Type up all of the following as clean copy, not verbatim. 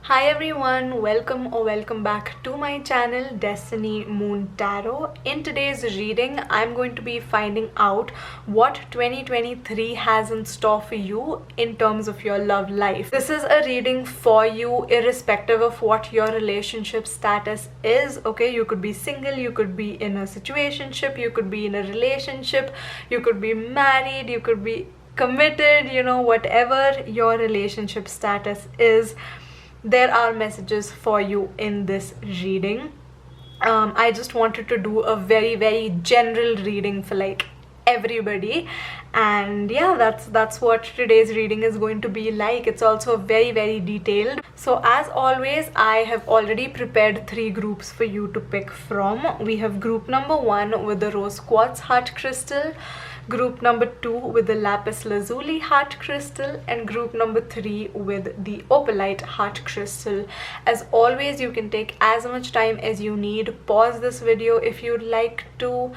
Hi everyone, welcome back to my channel Destiny Moon Tarot. In today's reading, I'm going to be finding out what 2023 has in store for you in terms of your love life. This is a reading for you irrespective of what your relationship status is, okay? You could be single, you could be in a situationship, you could be in a relationship, you could be married, you could be committed, whatever your relationship status is. There are messages for you in this reading. I just wanted to do a very general reading for like everybody, and yeah, that's what today's reading is going to be like. It's also very detailed. So as always, I have already prepared 3 groups for you to pick from. We have group number 1 with the rose quartz heart crystal, group number 2 with the lapis lazuli heart crystal, and group number 3 with the opalite heart crystal. As always, you can take as much time as you need. Pause this video if you'd like to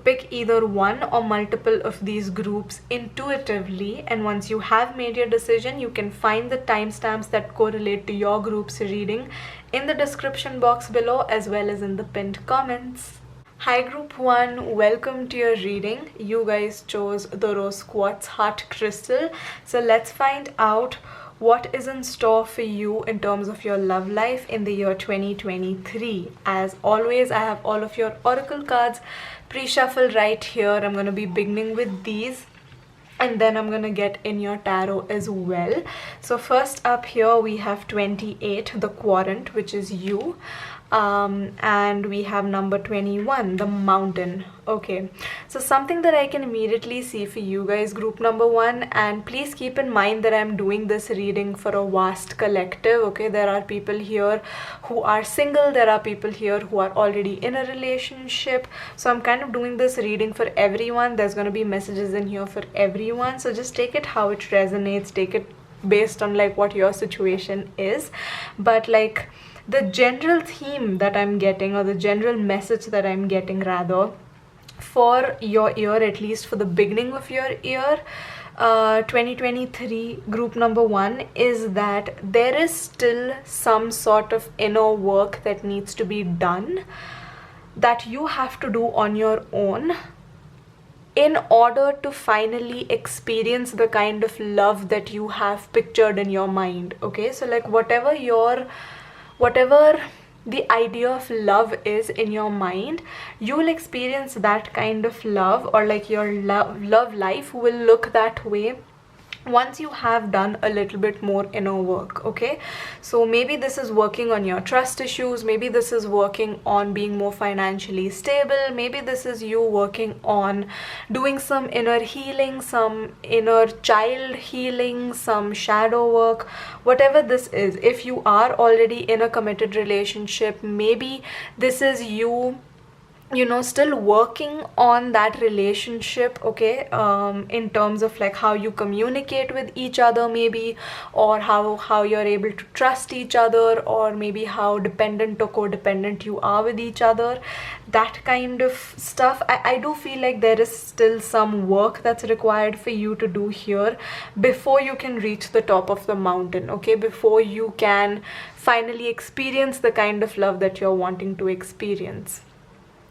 pick either one or multiple of these groups intuitively, and once you have made your decision, you can find the timestamps that correlate to your group's reading in the description box below as well as in the pinned comments. Hi group 1, welcome to your reading. You guys chose the rose quartz heart crystal, so let's find out what is in store for you in terms of your love life in the year 2023. As always, I have all of your oracle cards pre-shuffled right here. I'm going to be beginning with these, and then I'm gonna get in your tarot as well. So first up here we have 28, the quadrant, which is you, and we have number 21, the mountain. Okay, so something that I can immediately see for you guys, group number 1, and please keep in mind that I'm doing this reading for a vast collective. Okay, there are people here who are single, there are people here who are already in a relationship, so I'm kind of doing this reading for everyone. There's going to be messages in here for everyone, so just take it how it resonates, take it based on like what your situation is. But like the general theme that I'm getting, or the general message that I'm getting rather, for your year, at least for the beginning of your year, 2023, group number 1, is that there is still some sort of inner work that needs to be done, that you have to do on your own in order to finally experience the kind of love that you have pictured in your mind. Okay, so like whatever the idea of love is in your mind, you will experience that kind of love, or like your love life will look that way once you have done a little bit more inner work. Okay, so maybe this is working on your trust issues, maybe this is working on being more financially stable, maybe this is you working on doing some inner healing, some inner child healing, some shadow work, whatever this is. If you are already in a committed relationship, maybe this is you still working on that relationship. Okay, in terms of like how you communicate with each other, maybe, or how you're able to trust each other, or maybe how dependent or codependent you are with each other, that kind of stuff. I do feel like there is still some work that's required for you to do here before you can reach the top of the mountain. Okay, before you can finally experience the kind of love that you're wanting to experience.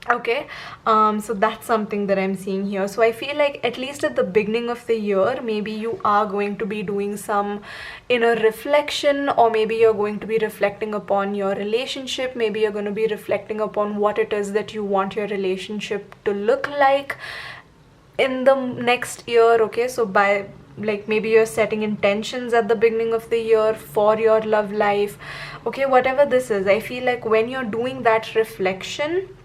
Okay, so that's something that I'm seeing here. So I feel like at least at the beginning of the year, maybe you are going to be doing some inner reflection, or maybe you're going to be reflecting upon your relationship, maybe you're going to be reflecting upon what it is that you want your relationship to look like in the next year. Okay, so by like maybe you're setting intentions at the beginning of the year for your love life. Okay, whatever this is, I feel like when you're doing that reflection,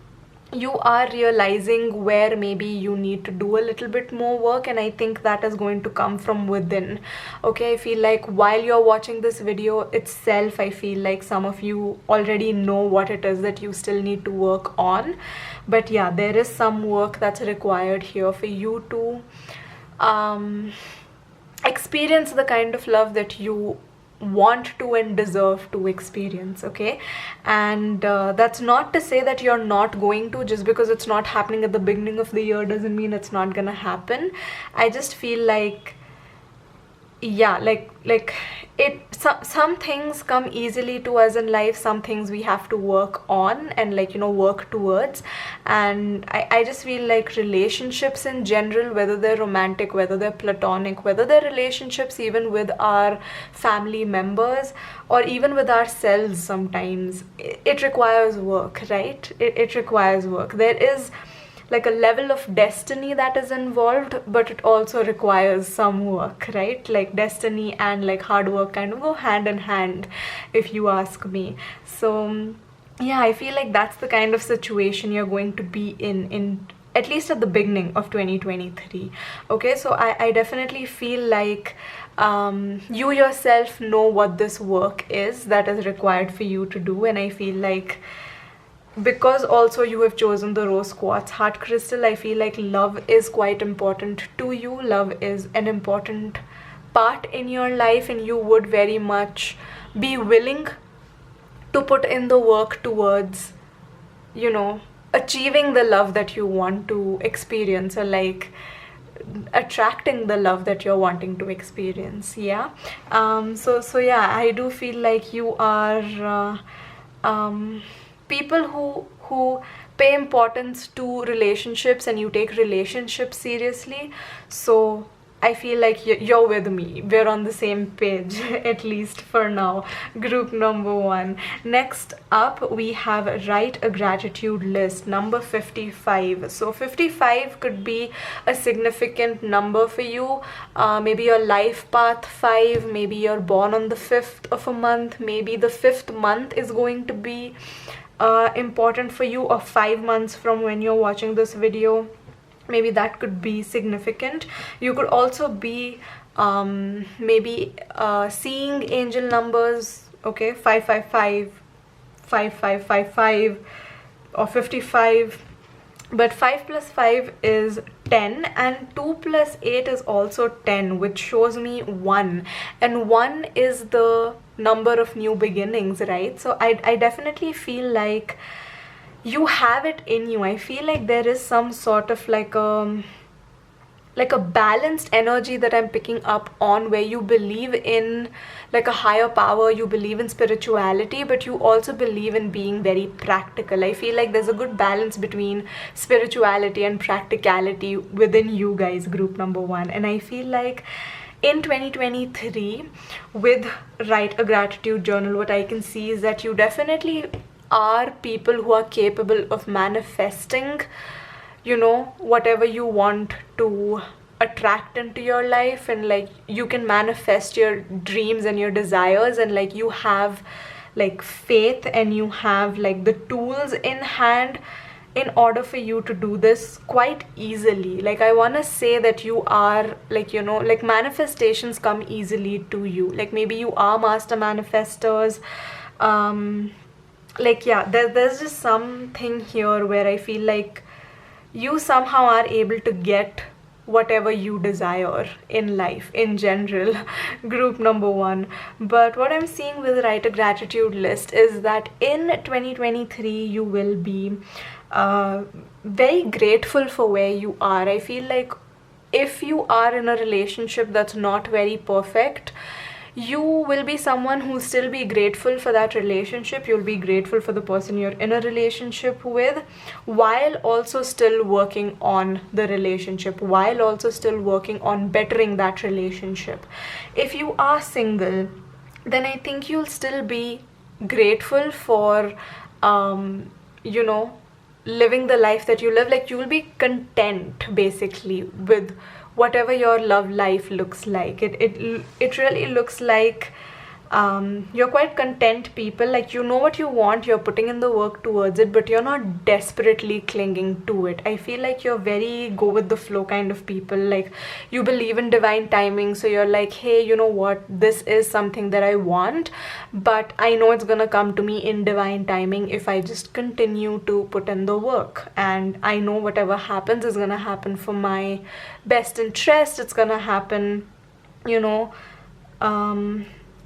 you are realizing where maybe you need to do a little bit more work, and I think that is going to come from within. Okay, I feel like while you're watching this video itself, I feel like some of you already know what it is that you still need to work on. But yeah, there is some work that's required here for you to experience the kind of love that you want to and deserve to experience. Okay, and that's not to say that you're not going to. Just because it's not happening at the beginning of the year doesn't mean it's not gonna happen. I just feel like yeah, like it, some things come easily to us in life, some things we have to work on and like, you know, work towards. And I just feel like relationships in general, whether they're romantic, whether they're platonic, whether they're relationships even with our family members or even with ourselves, sometimes it requires work, right? It requires work. There is like a level of destiny that is involved, but it also requires some work, right? Like destiny and like hard work kind of go hand in hand, if you ask me. So yeah, I feel like that's the kind of situation you're going to be in at least at the beginning of 2023. Okay, so I definitely feel like you yourself know what this work is that is required for you to do. And I feel like because also you have chosen the rose quartz heart crystal, I feel like love is quite important to you. Love is an important part in your life, and you would very much be willing to put in the work towards, you know, achieving the love that you want to experience, or like attracting the love that you're wanting to experience. Yeah. So yeah, I do feel like you are people who pay importance to relationships, and you take relationships seriously. So I feel like you're with me. We're on the same page, at least for now. Group number 1. Next up, we have write a gratitude list, number 55. So 55 could be a significant number for you. Maybe your life path 5, maybe you're born on the 5th of a month, maybe the 5th month is going to be important for you, or 5 months from when you're watching this video. Maybe that could be significant. You could also be maybe seeing angel numbers, okay, 555, 5555, or 55. But 5 plus 5 is 10, and 2 plus 8 is also 10, which shows me 1. And 1 is the number of new beginnings, right? So I definitely feel like you have it in you. I feel like there is some sort of like a balanced energy that I'm picking up on, where you believe in like a higher power, you believe in spirituality, but you also believe in being very practical. I feel like there's a good balance between spirituality and practicality within you guys, group number 1. And I feel like in 2023, with write a gratitude journal, what I can see is that you definitely are people who are capable of manifesting, you know, whatever you want to attract into your life. And like you can manifest your dreams and your desires, and like you have like faith, and you have like the tools in hand in order for you to do this quite easily. Like I want to say that you are like, you know, like manifestations come easily to you. Like maybe you are master manifestors. Like yeah, there's just something here where I feel like you somehow are able to get whatever you desire in life in general, group number 1. But what I'm seeing with write a gratitude list is that in 2023 you will be very grateful for where you are. I feel like if you are in a relationship that's not very perfect, you will be someone who still be grateful for that relationship. You'll be grateful for the person you're in a relationship with, while also still working on the relationship, while also still working on bettering that relationship. If you are single, then I think you'll still be grateful for you know, living the life that you live. Like you will be content basically with whatever your love life looks like. It really looks like you're quite content people. Like you know what you want, you're putting in the work towards it, but you're not desperately clinging to it. I feel like you're very go with the flow kind of people. Like you believe in divine timing, so you're like, hey, you know what, this is something that I want, but I know it's gonna come to me in divine timing if I just continue to put in the work. And I know whatever happens is gonna happen for my best interest. It's gonna happen, you know,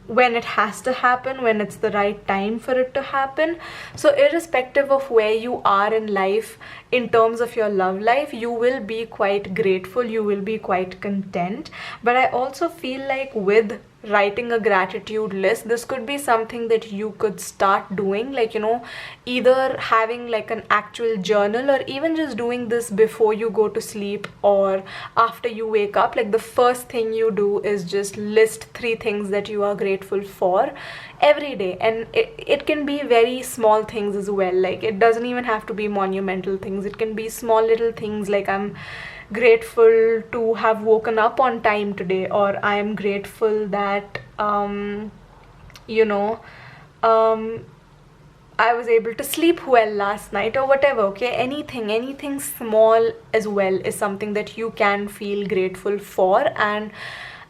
when it has to happen, when it's the right time for it to happen. So irrespective of where you are in life, in terms of your love life, you will be quite grateful, you will be quite content. But I also feel like with writing a gratitude list, this could be something that you could start doing, like, you know, either having like an actual journal, or even just doing this before you go to sleep or after you wake up. Like, the first thing you do is just list 3 things that you are grateful for every day. And it can be very small things as well, like it doesn't even have to be monumental things. It can be small little things, like I'm grateful to have woken up on time today, or I am grateful that you know, I was able to sleep well last night, or whatever. Okay, anything small as well is something that you can feel grateful for. And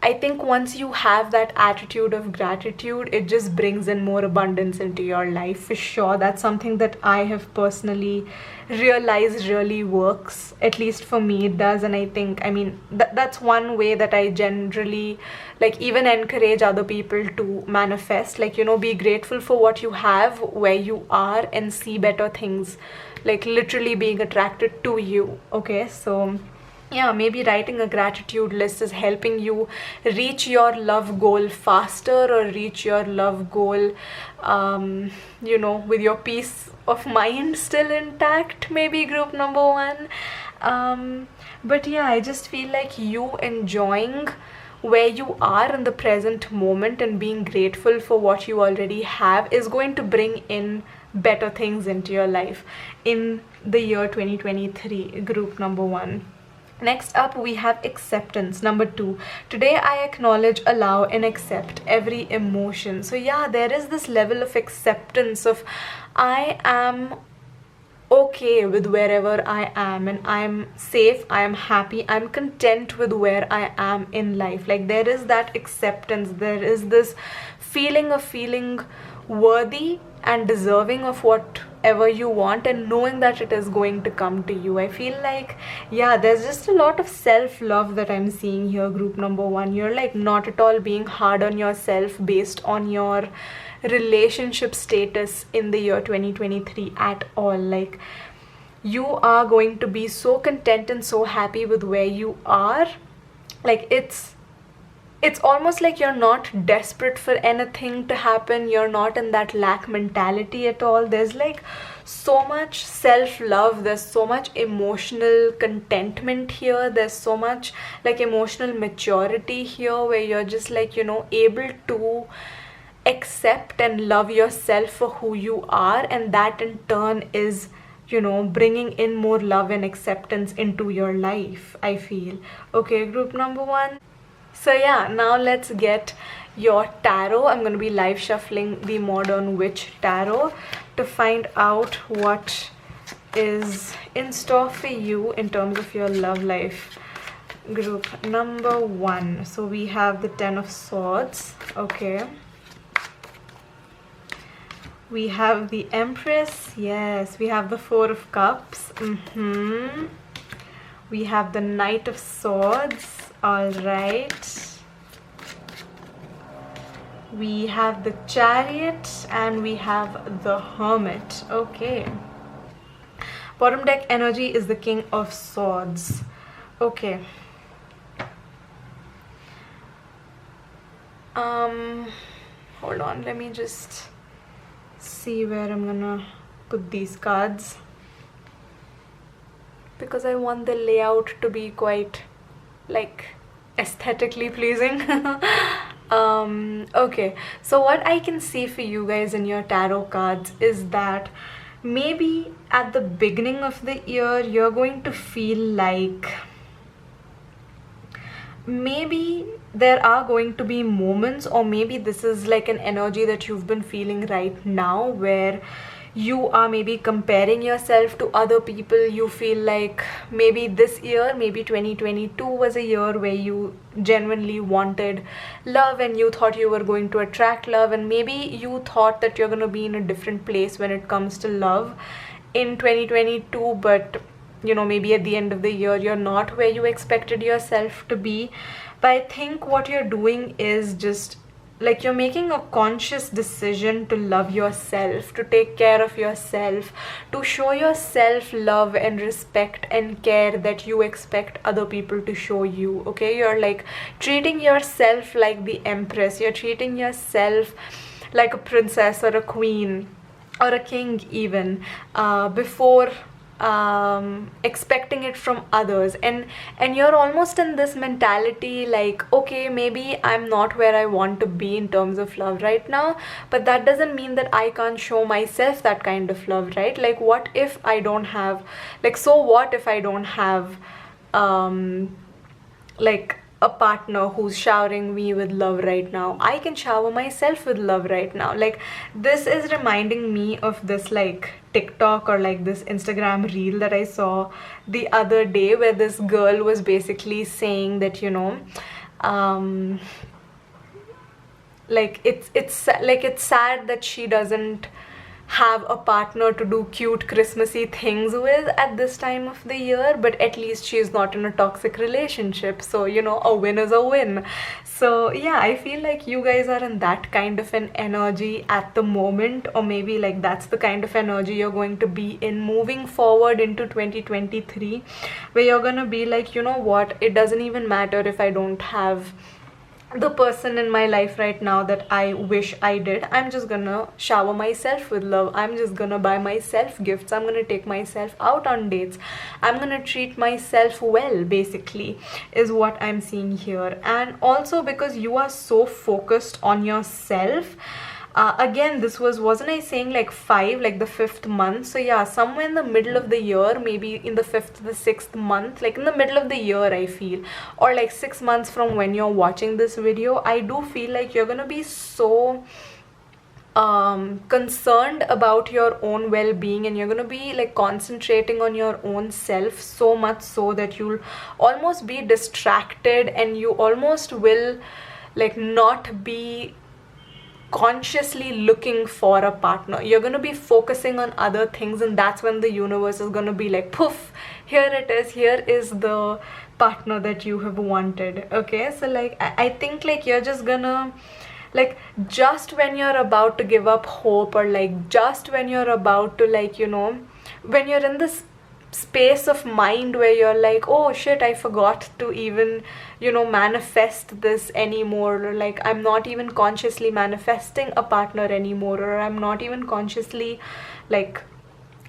I think once you have that attitude of gratitude, it just brings in more abundance into your life, for sure. That's something that I have personally realized really works. At least for me, it does. And I think, I mean, that's one way that I generally, like, even encourage other people to manifest. Like, you know, be grateful for what you have, where you are, and see better things, like literally being attracted to you. Okay, so yeah, maybe writing a gratitude list is helping you reach your love goal faster, or reach your love goal, you know, with your peace of mind still intact, maybe, group number 1. But yeah, I just feel like you enjoying where you are in the present moment and being grateful for what you already have is going to bring in better things into your life in the year 2023, group number 1. Next up, we have acceptance, number 2. Today, I acknowledge, allow, and accept every emotion. So yeah, there is this level of acceptance of I am okay with wherever I am, and I'm safe, I am happy, I'm content with where I am in life. Like, there is that acceptance, there is this feeling of feeling worthy and deserving of whatever you want, and knowing that it is going to come to you. I feel like, yeah, there's just a lot of self-love that I'm seeing here, group number 1. You're like not at all being hard on yourself based on your relationship status in the year 2023 at all. Like, you are going to be so content and so happy with where you are. Like, it's almost like you're not desperate for anything to happen. You're not in that lack mentality at all. There's like so much self-love, there's so much emotional contentment here, there's so much like emotional maturity here, where you're just like, you know, able to accept and love yourself for who you are, and that in turn is, you know, bringing in more love and acceptance into your life, I feel. Okay, group number 1. So yeah, now let's get your tarot. I'm going to be live shuffling the Modern Witch Tarot to find out what is in store for you in terms of your love life. Group number 1. So we have the 10 of Swords. Okay. We have the Empress. Yes. We have the 4 of Cups. We have the Knight of Swords. All right. We have the Chariot and we have the Hermit. Okay. Bottom deck energy is the King of Swords. Okay. Hold on, let me just see where I'm gonna put these cards, because I want the layout to be quite like aesthetically pleasing. Okay, so what I can see for you guys in your tarot cards is that maybe at the beginning of the year you're going to feel like maybe there are going to be moments, or maybe this is like an energy that you've been feeling right now, where you are maybe comparing yourself to other people. You feel like maybe this year, maybe 2022 was a year where you genuinely wanted love and you thought you were going to attract love, and maybe you thought that you're going to be in a different place when it comes to love in 2022, but you know, maybe at the end of the year you're not where you expected yourself to be. But I think what you're doing is just like you're making a conscious decision to love yourself, to take care of yourself, to show yourself love and respect and care that you expect other people to show you. Okay, you're like treating yourself like the empress, you're treating yourself like a princess or a queen or a king even, before expecting it from others. And you're almost in this mentality like, okay, maybe I'm not where I want to be in terms of love right now, but that doesn't mean that I can't show myself that kind of love, right? Like, what if I don't have, like, so what if I don't have like a partner who's showering me with love right now? I can shower myself with love right now. Like, this is reminding me of this like TikTok or like this Instagram reel that I saw the other day, where this girl was basically saying that, you know, like it's sad that she doesn't have a partner to do cute Christmassy things with at this time of the year, but at least she's not in a toxic relationship, so you know, a win is a win. So yeah, I feel like you guys are in that kind of an energy at the moment, or maybe like that's the kind of energy you're going to be in moving forward into 2023, where you're gonna be like, you know what, it doesn't even matter if I don't have the person in my life right now that I wish I did. I'm just gonna shower myself with love. I'm just gonna buy myself gifts. I'm gonna take myself out on dates. I'm gonna treat myself well, basically, is what I'm seeing here. And also because you are so focused on yourself, again, this wasn't I saying like 5, like the 5th month? So yeah, somewhere in the middle of the year, maybe in the 5th to the 6th month, like in the middle of the year, I feel, or like 6 months from when you're watching this video, I do feel like you're gonna be so concerned about your own well-being, and you're gonna be like concentrating on your own self so much so that you'll almost be distracted, and you almost will like not be consciously looking for a partner. You're going to be focusing on other things, and that's when the universe is going to be like, poof, here it is, here is the partner that you have wanted. Okay, so like I think like you're just gonna, like, just when you're about to give up hope, or like just when you're about to, like, you know, when you're in this space of mind where you're like, oh shit, I forgot to even, you know, manifest this anymore, or like I'm not even consciously manifesting a partner anymore, or I'm not even consciously like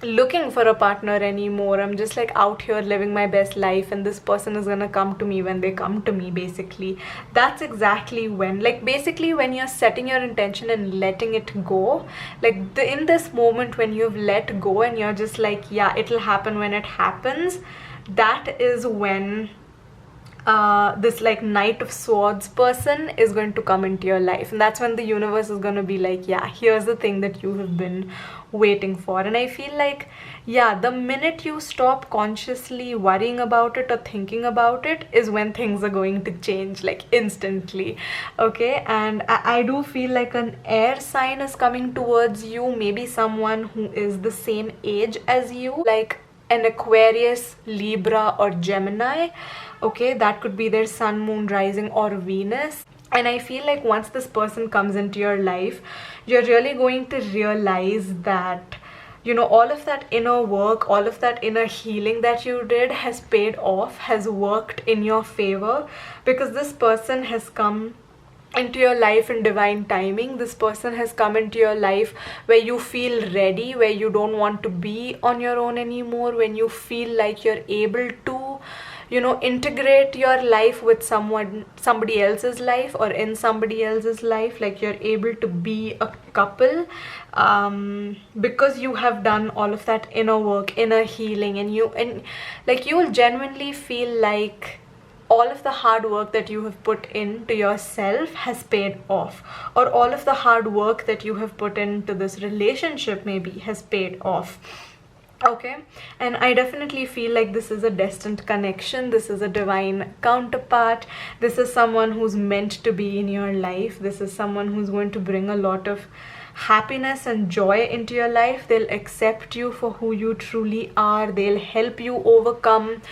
looking for a partner anymore. I'm just like out here living my best life, and this person is gonna come to me when they come to me, basically. That's exactly when, like, basically when you're setting your intention and letting it go, like in this moment when you've let go and you're just like, yeah, it'll happen when it happens, that is when this like Knight of Swords person is going to come into your life, and that's when the universe is going to be like, yeah, here's the thing that you have been waiting for. And I feel like, yeah, the minute you stop consciously worrying about it or thinking about it is when things are going to change, like instantly. Okay, and I do feel like an air sign is coming towards you, maybe someone who is the same age as you, like an Aquarius, Libra, or Gemini. Okay, that could be their sun, moon, rising, or Venus. And I feel like once this person comes into your life, you're really going to realize that, you know, all of that inner work, all of that inner healing that you did has paid off, has worked in your favor, because this person has come into your life in divine timing. This person has come into your life where you feel ready, where you don't want to be on your own anymore, when you feel like you're able to, you know, integrate your life with somebody else's life, or in somebody else's life, like you're able to be a couple, because you have done all of that inner work, inner healing, and like you will genuinely feel like all of the hard work that you have put into yourself has paid off, or all of the hard work that you have put into this relationship maybe has paid off. Okay, and I definitely feel like this is a destined connection. This is a divine counterpart. This is someone who's meant to be in your life. This is someone who's going to bring a lot of happiness and joy into your life. They'll accept you for who you truly are. They'll help you overcome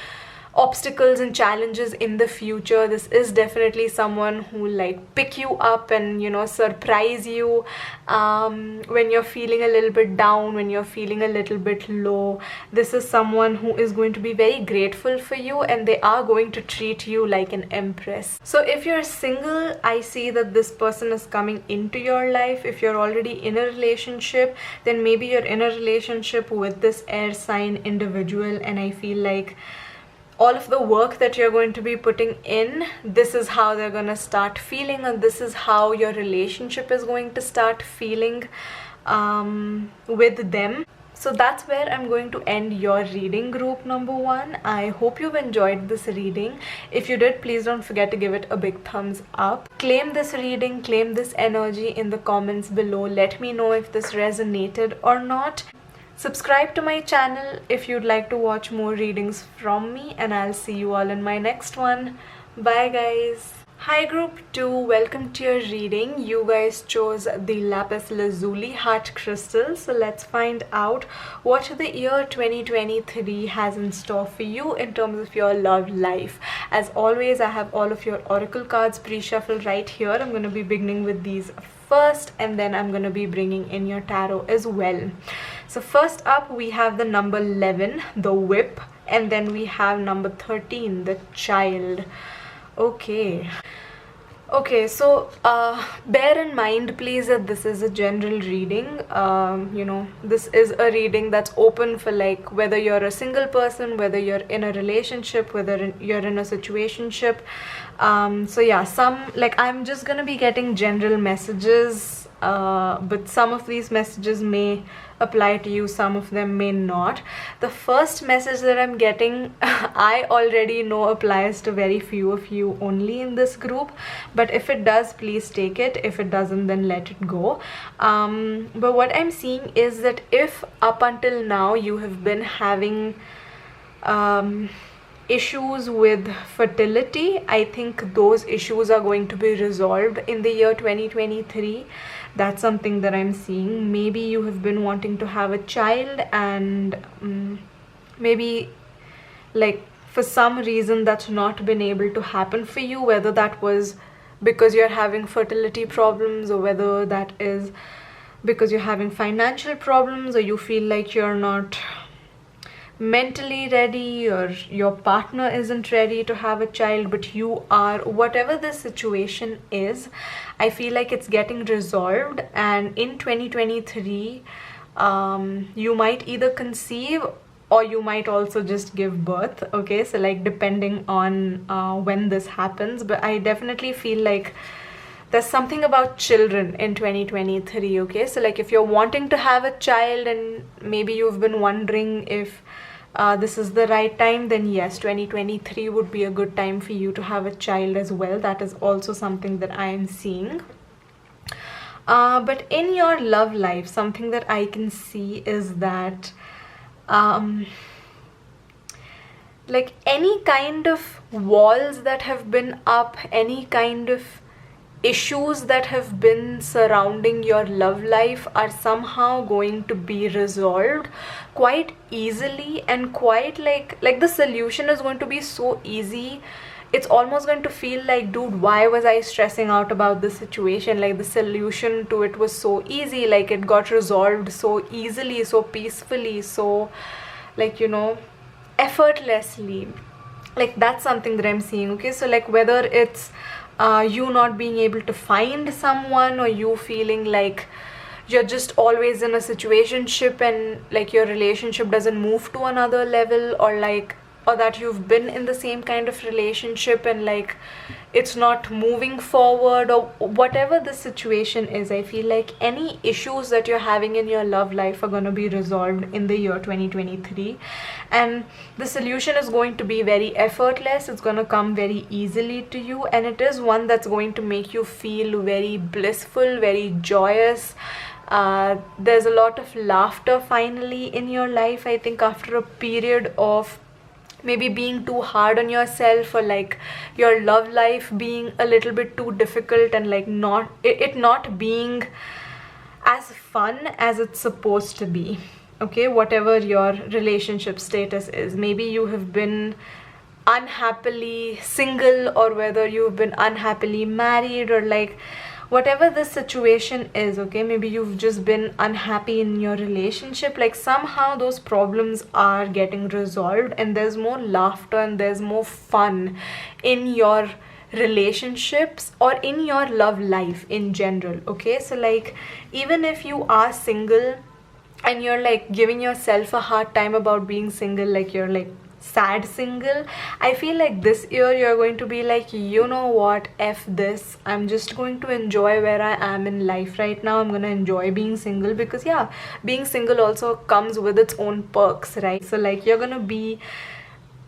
obstacles and challenges in the future. This is definitely someone who like pick you up and, you know, surprise you when you're feeling a little bit down, when you're feeling a little bit low. This is someone who is going to be very grateful for you, and they are going to treat you like an empress. So if you're single, I see that this person is coming into your life. If you're already in a relationship, then maybe you're in a relationship with this air sign individual, and I feel like all of the work that you're going to be putting in, this is how they're gonna start feeling, and this is how your relationship is going to start feeling with them. So that's where I'm going to end your reading, group number 1. I hope you've enjoyed this reading. If you did, please don't forget to give it a big thumbs up. Claim this reading, claim this energy in the comments below. Let me know if this resonated or not. Subscribe to my channel if you'd like to watch more readings from me, and I'll see you all in my next one. Bye guys. Hi group 2, welcome to your reading. You guys chose the lapis lazuli heart crystal, so let's find out what the year 2023 has in store for you in terms of your love life. As always, I have all of your oracle cards pre-shuffled right here. I'm going to be beginning with these first, and then I'm going to be bringing in your tarot as well. So first up, we have the number 11, the whip, and then we have number 13, the child. Okay, so bear in mind please that this is a general reading. You know, this is a reading that's open for like whether you're a single person, whether you're in a relationship, whether you're in a situationship. So yeah, I'm just gonna be getting general messages, but some of these messages may apply to you, some of them may not. The first message that I'm getting I already know applies to very few of you only in this group, but if it does, please take it. If it doesn't, then let it go. But what I'm seeing is that if up until now you have been having issues with fertility, I think those issues are going to be resolved in the year 2023. That's something that I'm seeing. Maybe you have been wanting to have a child, and maybe like for some reason that's not been able to happen for you, whether that was because you're having fertility problems, or whether that is because you're having financial problems, or you feel like you're not mentally ready, or your partner isn't ready to have a child, but you are. Whatever the situation is, I feel like it's getting resolved, and in 2023 you might either conceive or you might also just give birth. Okay, so like depending on when this happens, but I definitely feel like there's something about children in 2023. Okay, so like if you're wanting to have a child and maybe you've been wondering if this is the right time, then yes, 2023 would be a good time for you to have a child as well. That is also something that I am seeing. But in your love life, something that I can see is that like any kind of walls that have been up, any kind of issues that have been surrounding your love life are somehow going to be resolved quite easily, and quite like the solution is going to be so easy. It's almost going to feel like, dude, why was I stressing out about this situation? Like the solution to it was so easy, like it got resolved so easily, so peacefully, so like, you know, effortlessly. Like that's something that I'm seeing. Okay, so like whether it's you not being able to find someone, or you feeling like you're just always in a situationship and like your relationship doesn't move to another level, or that you've been in the same kind of relationship and like it's not moving forward, or whatever the situation is, I feel like any issues that you're having in your love life are going to be resolved in the year 2023, and the solution is going to be very effortless. It's going to come very easily to you, and it is one that's going to make you feel very blissful, very joyous. There's a lot of laughter finally in your life, I think, after a period of maybe being too hard on yourself, or like your love life being a little bit too difficult, and like not being as fun as it's supposed to be. Okay, whatever your relationship status is, maybe you have been unhappily single, or whether you've been unhappily married, or like whatever the situation is, okay, maybe you've just been unhappy in your relationship, like somehow those problems are getting resolved and there's more laughter and there's more fun in your relationships or in your love life in general. Okay, so like even if you are single and you're like giving yourself a hard time about being single, like you're like sad single, I feel like this year you're going to be like, you know what, F this, I'm just going to enjoy where I am in life right now. I'm gonna enjoy being single, because yeah, being single also comes with its own perks, right? So like you're gonna be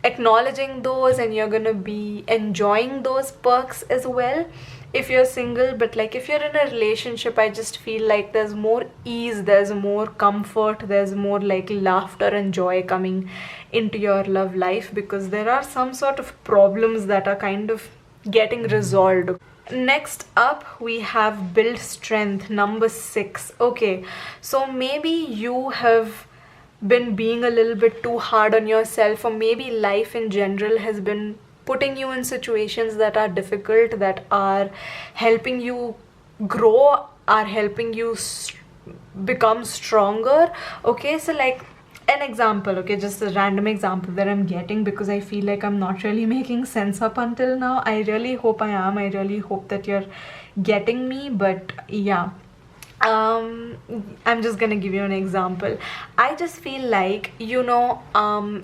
acknowledging those and you're gonna be enjoying those perks as well if you're single. But like if you're in a relationship, I just feel like there's more ease, there's more comfort, there's more like laughter and joy coming into your love life, because there are some sort of problems that are kind of getting resolved. Next up, we have build strength, number 6. Okay, so maybe you have been being a little bit too hard on yourself, or maybe life in general has been putting you in situations that are difficult, that are helping you grow, are helping you become stronger. Okay, so like an example, okay, just a random example that I'm getting, because I feel like I'm not really making sense up until now. I really hope I am. I really hope that you're getting me. But yeah, I'm just gonna give you an example. I just feel like, you know,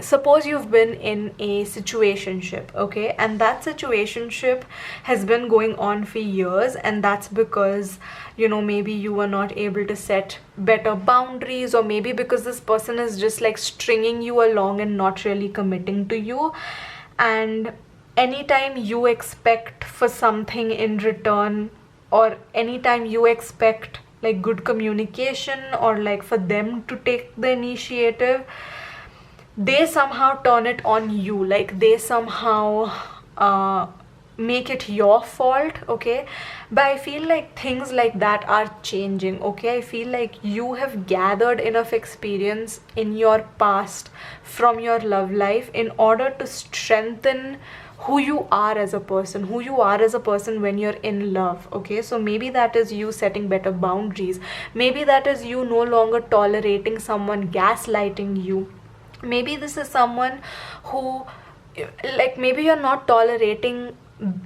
suppose you've been in a situationship, okay, and that situationship has been going on for years, and that's because, you know, maybe you were not able to set better boundaries, or maybe because this person is just like stringing you along and not really committing to you. And anytime you expect for something in return, or anytime you expect like good communication, or like for them to take the initiative, they somehow turn it on you, like they somehow make it your fault. Okay, but I feel like things like that are changing. Okay, I feel like you have gathered enough experience in your past from your love life in order to strengthen who you are as a person, who you are as a person when you're in love. Okay, so maybe that is you setting better boundaries, maybe that is you no longer tolerating someone gaslighting you, maybe this is someone who, like, maybe you're not tolerating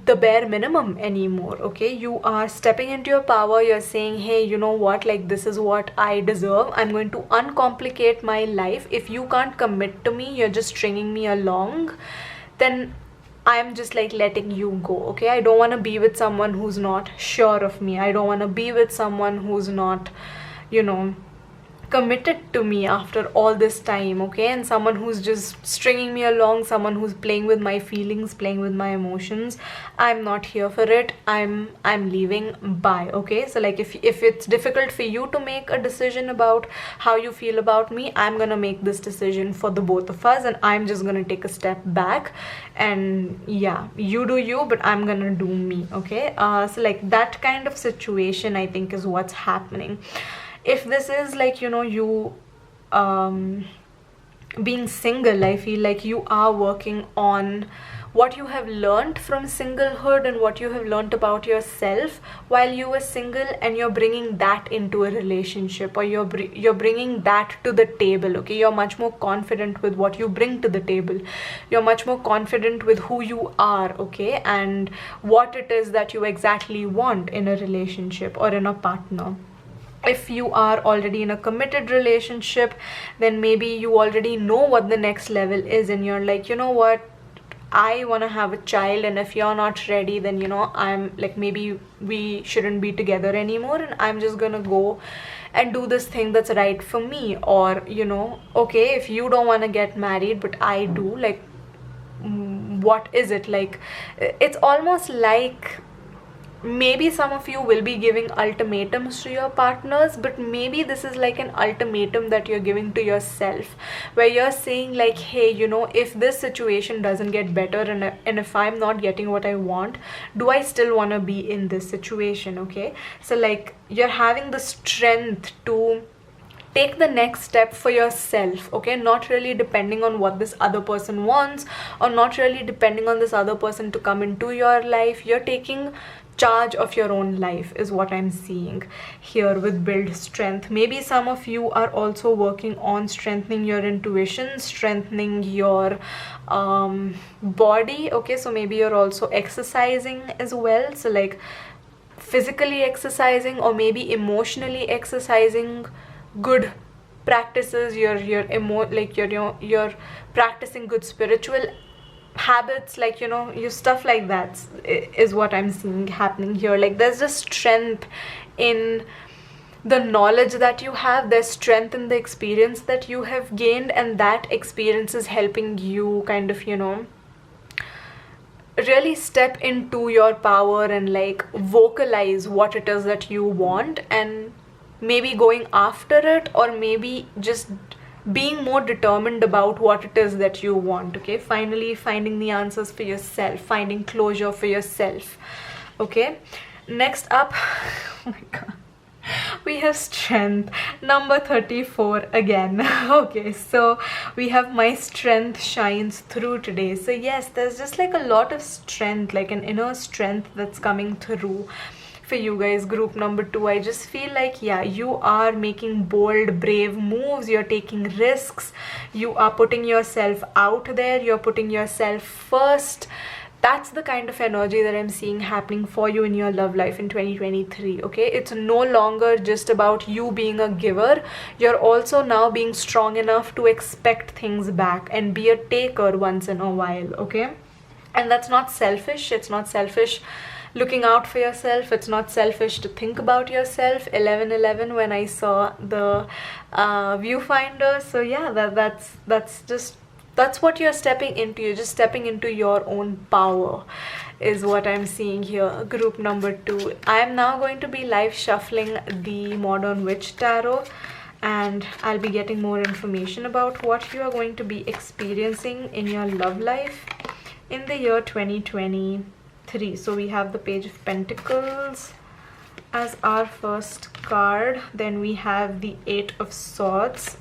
the bare minimum anymore. Okay, you are stepping into your power, you're saying, hey, you know what, like this is what I deserve, I'm going to uncomplicate my life. If you can't commit to me, you're just stringing me along, then I'm just like letting you go. Okay, I don't want to be with someone who's not sure of me. I don't want to be with someone who's not, you know, committed to me after all this time. Okay, and someone who's just stringing me along, someone who's playing with my feelings, playing with my emotions. I'm not here for it. I'm leaving. Bye. Okay, so like if it's difficult for you to make a decision about how you feel about me, I'm gonna make this decision for the both of us, and I'm just gonna take a step back, and yeah, you do you, but I'm gonna do me. Okay, so like that kind of situation, I think, is what's happening. If this is like, you know, you being single, I feel like you are working on what you have learned from singlehood and what you have learned about yourself while you were single, and you're bringing that into a relationship, or you're bringing that to the table. Okay, you're much more confident with what you bring to the table, you're much more confident with who you are. Okay, and what it is that you exactly want in a relationship or in a partner. If you are already in a committed relationship, then maybe you already know what the next level is, and you're like, you know what, I want to have a child, and if you're not ready, then, you know, I'm like, maybe we shouldn't be together anymore, and I'm just gonna go and do this thing that's right for me. Or, you know, okay, if you don't want to get married but I do, like, what is it like? It's almost like maybe some of you will be giving ultimatums to your partners, but maybe this is like an ultimatum that you're giving to yourself, where you're saying like, hey, you know, if this situation doesn't get better, and if I'm not getting what I want, do I still want to be in this situation? Okay, so like you're having the strength to take the next step for yourself, okay? Not really depending on what this other person wants, or not really depending on this other person to come into your life. You're taking charge of your own life is what I'm seeing here with build strength. Maybe some of you are also working on strengthening your intuition, strengthening your body, okay? So maybe you're also exercising as well, so like physically exercising, or maybe emotionally exercising good practices. You're practicing good spiritual habits, like, you know, you stuff like that is what I'm seeing happening here. Like there's just strength in the knowledge that you have, there's strength in the experience that you have gained, and that experience is helping you kind of, you know, really step into your power and like vocalize what it is that you want, and maybe going after it, or maybe just being more determined about what it is that you want, okay? Finally finding the answers for yourself, finding closure for yourself, okay? Next up, oh my god, we have strength, number 34 again. Okay, so we have my strength shines through today. So yes, there's just like a lot of strength, like an inner strength that's coming through for you guys. Group number 2, I just feel like, yeah, you are making bold, brave moves, you're taking risks, you are putting yourself out there, you're putting yourself first. That's the kind of energy that I'm seeing happening for you in your love life in 2023, okay? It's no longer just about you being a giver. You're also now being strong enough to expect things back and be a taker once in a while, okay? And that's not selfish. It's not selfish looking out for yourself. It's not selfish to think about yourself. 11/11 when I saw the viewfinder. So yeah, that's what you're stepping into. You're just stepping into your own power is what I'm seeing here. Group number 2, I am now going to be live shuffling the Modern Witch Tarot, and I'll be getting more information about what you are going to be experiencing in your love life in the year 2023. So we have the Page of Pentacles as our first card. Then we have the 8 of Swords.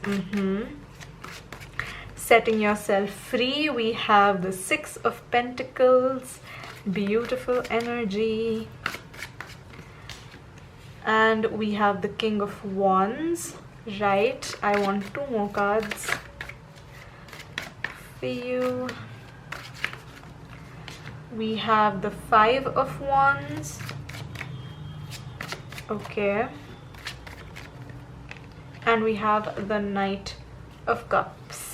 Setting yourself free. We have the 6 of Pentacles. Beautiful energy. And we have the King of Wands. Right. I want 2 more cards for you. We have the 5 of Wands. Okay. And we have the Knight of Cups.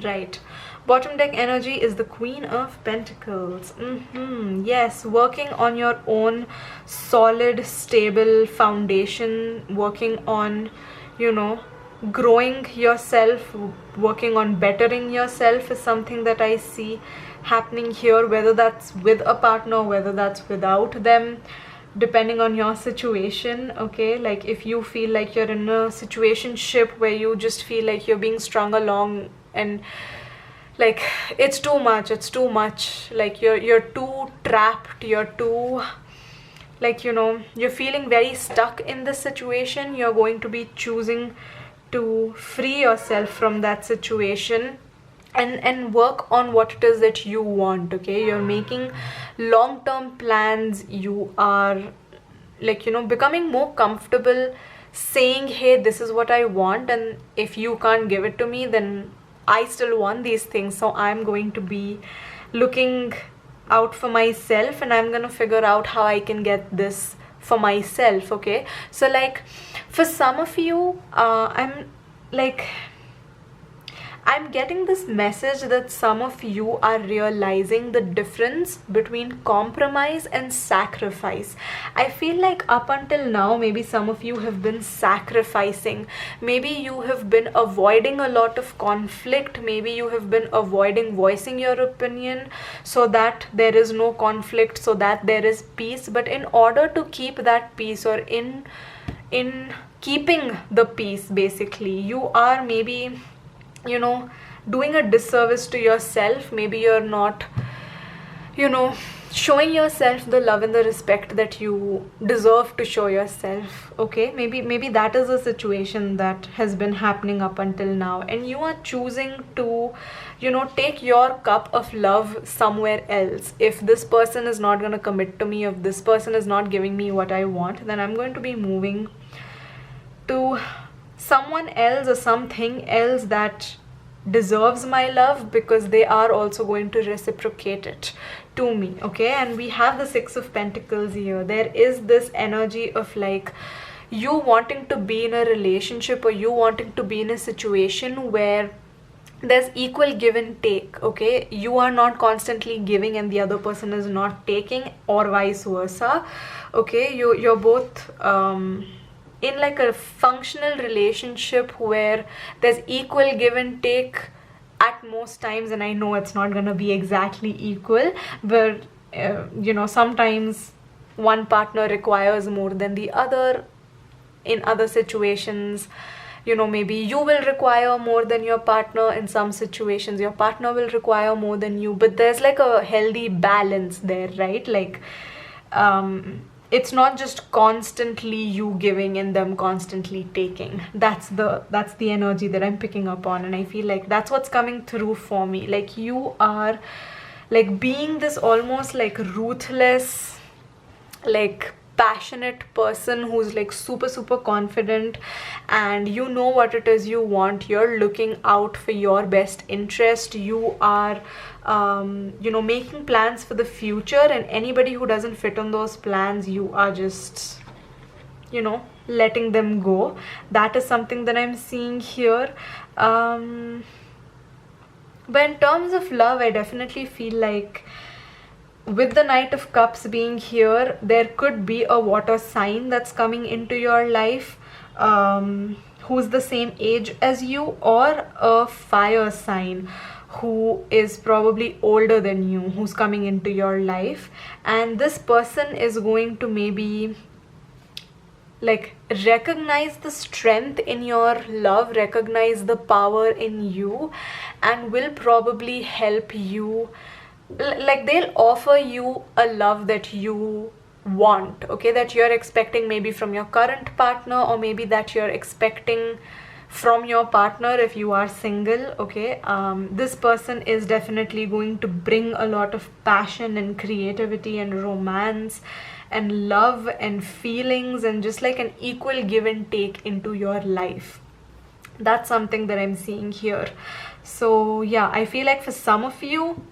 Right. Bottom deck energy is the Queen of Pentacles. Yes, working on your own solid, stable foundation, working on, you know, growing yourself, working on bettering yourself is something that I see happening here, whether that's with a partner, whether that's without them, depending on your situation, okay? Like if you feel like you're in a situationship where you just feel like you're being strung along and like it's too much, like you're too trapped, you're too, like, you know, you're feeling very stuck in this situation, you're going to be choosing to free yourself from that situation and work on what it is that you want, okay? You're making long-term plans. You are, like, you know, becoming more comfortable saying, hey, this is what I want, and if you can't give it to me, then I still want these things, so I'm going to be looking out for myself and I'm gonna figure out how I can get this for myself, okay? So like for some of you, I'm getting this message that some of you are realizing the difference between compromise and sacrifice. I feel like up until now, maybe some of you have been sacrificing. Maybe you have been avoiding a lot of conflict. Maybe you have been avoiding voicing your opinion so that there is no conflict, so that there is peace. But in order to keep that peace, or in keeping the peace, basically, you are maybe, you know, doing a disservice to yourself. Maybe you're not, you know, showing yourself the love and the respect that you deserve to show yourself. Okay, maybe that is a situation that has been happening up until now, and you are choosing to, you know, take your cup of love somewhere else. If this person is not going to commit to me, if this person is not giving me what I want, then I'm going to be moving to someone else or something else that deserves my love, because they are also going to reciprocate it to me. Okay, and we have the Six of Pentacles here. There is this energy of like you wanting to be in a relationship, or you wanting to be in a situation where there's equal give and take. Okay, you are not constantly giving and the other person is not taking, or vice versa. Okay, you're both in like a functional relationship where there's equal give and take at most times. And I know it's not gonna be exactly equal, but you know, sometimes one partner requires more than the other. In other situations, you know, maybe you will require more than your partner. In some situations your partner will require more than you, but there's like a healthy balance there, right? Like it's not just constantly you giving and them constantly taking. That's the energy that I'm picking up on, and I feel like that's what's coming through for me. Like you are like being this almost like ruthless, like passionate person who's like super confident, and you know what it is you want. You're looking out for your best interest. You are you know, making plans for the future, and anybody who doesn't fit on those plans, you are just, you know, letting them go. That is something that I'm seeing here. But in terms of love, I definitely feel like with the Knight of Cups being here, there could be a water sign that's coming into your life, who's the same age as you, or a fire sign who is probably older than you, who's coming into your life. And this person is going to maybe like recognize the strength in your love, recognize the power in you, and will probably help you. Like they'll offer you a love that you want, okay, that you're expecting maybe from your current partner, or maybe that you're expecting from your partner if you are single. Okay, this person is definitely going to bring a lot of passion and creativity and romance and love and feelings, and just like an equal give and take into your life. That's something that I'm seeing here. So yeah, I feel like for some of you,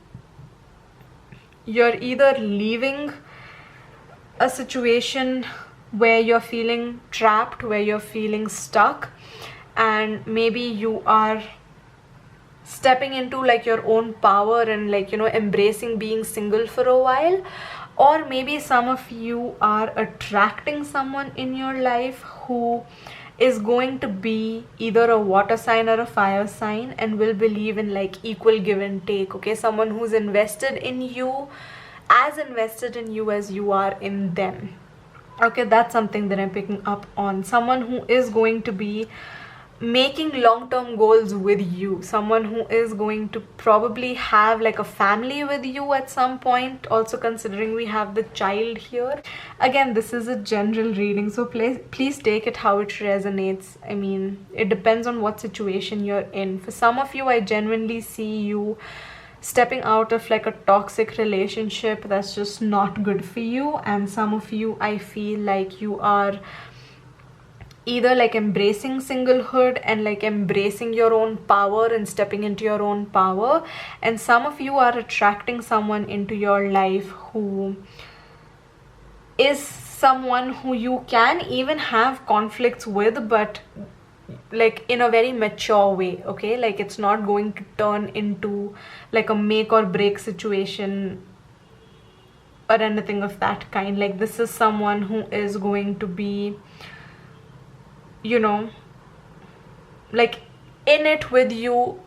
you're either leaving a situation where you're feeling trapped, where you're feeling stuck, and maybe you are stepping into like your own power and like, you know, embracing being single for a while. Or maybe some of you are attracting someone in your life who is going to be either a water sign or a fire sign, and will believe in like equal give and take. Okay, someone who's invested in you, as invested in you as you are in them. Okay, that's something that I'm picking up on. Someone who is going to be making long-term goals with you, someone who is going to probably have like a family with you at some point, also considering we have the child here. Again, this is a general reading, so please take it how it resonates. I mean, it depends on what situation you're in. For some of you, I genuinely see you stepping out of like a toxic relationship that's just not good for you, and some of you, I feel like you are either like embracing singlehood and like embracing your own power and stepping into your own power, and some of you are attracting someone into your life who is someone who you can even have conflicts with, but like in a very mature way. Okay, like it's not going to turn into like a make or break situation or anything of that kind. Like this is someone who is going to be, you know, like in it with you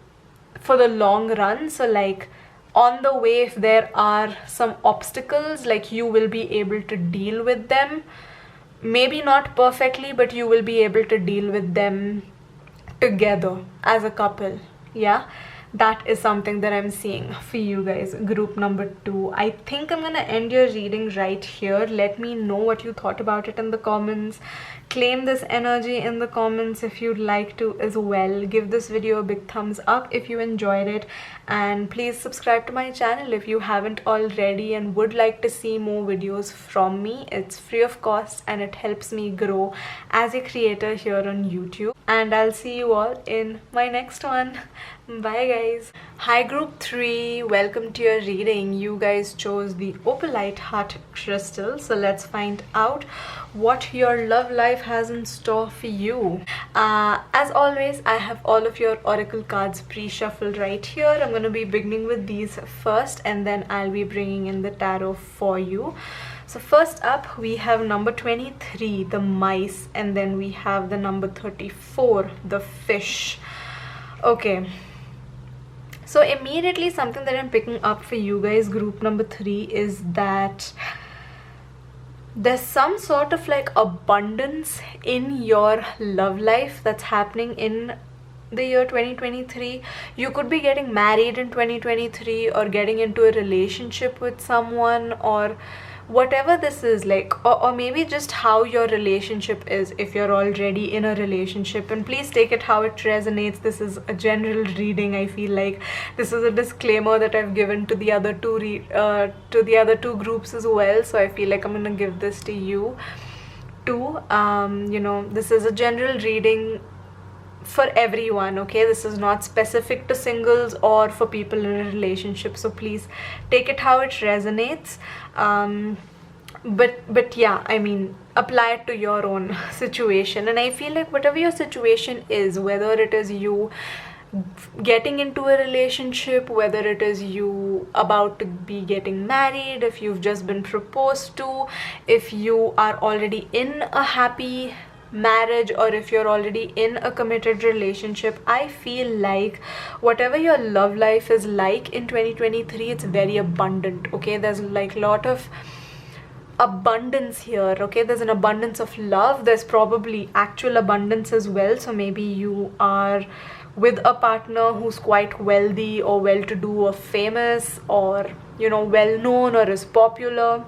for the long run. So like on the way, if there are some obstacles, like you will be able to deal with them, maybe not perfectly, but you will be able to deal with them together as a couple. Yeah, that is something that I'm seeing for you guys. Group number 2. I think I'm gonna end your reading right here. Let me know what you thought about it in the comments. Claim this energy in the comments if you'd like to as well. Give this video a big thumbs up if you enjoyed it, and please subscribe to my channel if you haven't already and would like to see more videos from me. It's free of cost and it helps me grow as a creator here on YouTube. And I'll see you all in my next one. Bye guys. Hi group 3, welcome to your reading. You guys chose the opalite heart crystal, so let's find out what your love life has in store for you. As always, I have all of your oracle cards pre-shuffled right here. I'm going to be beginning with these first, and then I'll be bringing in the tarot for you. So first up, we have number 23, the mice, and then we have the number 34, the fish. Okay, so immediately something that I'm picking up for you guys, group number 3, is that there's some sort of like abundance in your love life that's happening in the year 2023. You could be getting married in 2023 or getting into a relationship with someone, or whatever this is like, or maybe just how your relationship is if you're already in a relationship. And please take it how it resonates. This is a general reading. I feel like this is a disclaimer that I've given to the other two groups as well, so I feel like I'm gonna give this to you too. You know, this is a general reading for everyone, okay? This is not specific to singles or for people in a relationship, so please take it how it resonates. But yeah, I mean, apply it to your own situation. And I feel like whatever your situation is, whether it is you getting into a relationship, whether it is you about to be getting married, if you've just been proposed to, if you are already in a happy marriage, or if you're already in a committed relationship, I feel like whatever your love life is like in 2023, it's very abundant, okay? There's like a lot of abundance here, okay? There's an abundance of love. There's probably actual abundance as well. So maybe you are with a partner who's quite wealthy or well-to-do or famous, or you know, well-known, or is popular,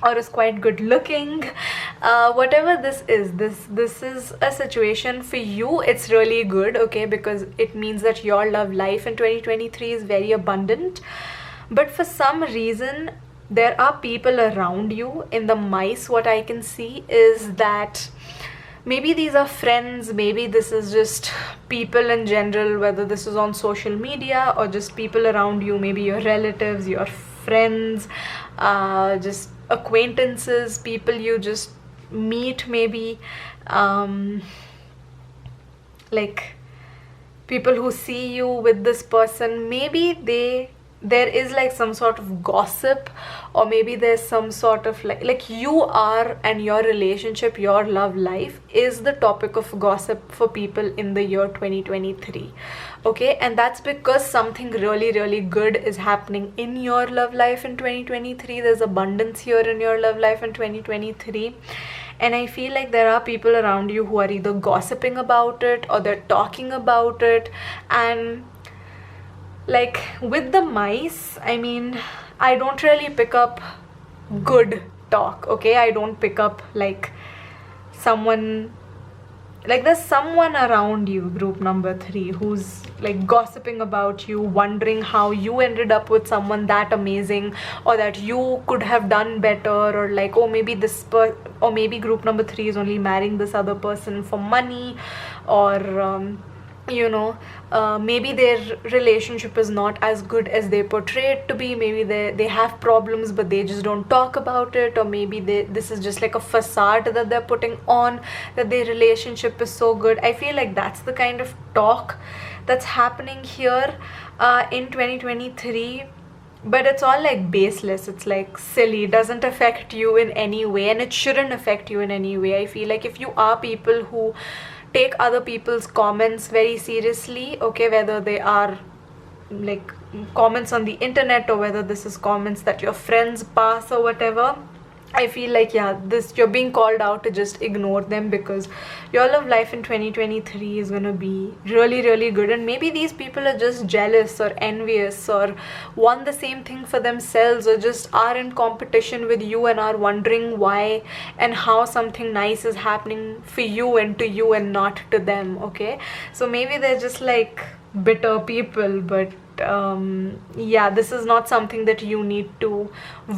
or is quite good looking. Whatever this is, this is a situation for you. It's really good, okay, because it means that your love life in 2023 is very abundant. But for some reason, there are people around you. In the mice, what I can see is that maybe these are friends, maybe this is just people in general, whether this is on social media or just people around you, maybe your relatives, your friends, just acquaintances, people you just meet, maybe like people who see you with this person. Maybe there is like some sort of gossip, or maybe there's some sort of like you are, and your relationship, your love life is the topic of gossip for people in the year 2023, okay? And that's because something really good is happening in your love life in 2023. There's abundance here in your love life in 2023, and I feel like there are people around you who are either gossiping about it or they're talking about it. And like with the mice, I mean, I don't really pick up good talk, okay? I don't pick up like someone, like there's someone around you, group number 3, who's like gossiping about you, wondering how you ended up with someone that amazing, or that you could have done better, or like, oh, maybe or maybe group number 3 is only marrying this other person for money, or you know, maybe their relationship is not as good as they portray it to be. Maybe they have problems, but they just don't talk about it. Or maybe this is just like a facade that they're putting on, that their relationship is so good. I feel like that's the kind of talk that's happening here in 2023. But it's all like baseless. It's like silly. It doesn't affect you in any way, and it shouldn't affect you in any way. I feel like if you are people who take other people's comments very seriously, okay, whether they are like comments on the internet, or whether this is comments that your friends pass or whatever, I feel like, yeah, this, you're being called out to just ignore them, because your love life in 2023 is gonna be really, really good. And maybe these people are just jealous or envious, or want the same thing for themselves, or just are in competition with you and are wondering why and how something nice is happening for you and to you and not to them. Okay, so maybe they're just like bitter people, but yeah, this is not something that you need to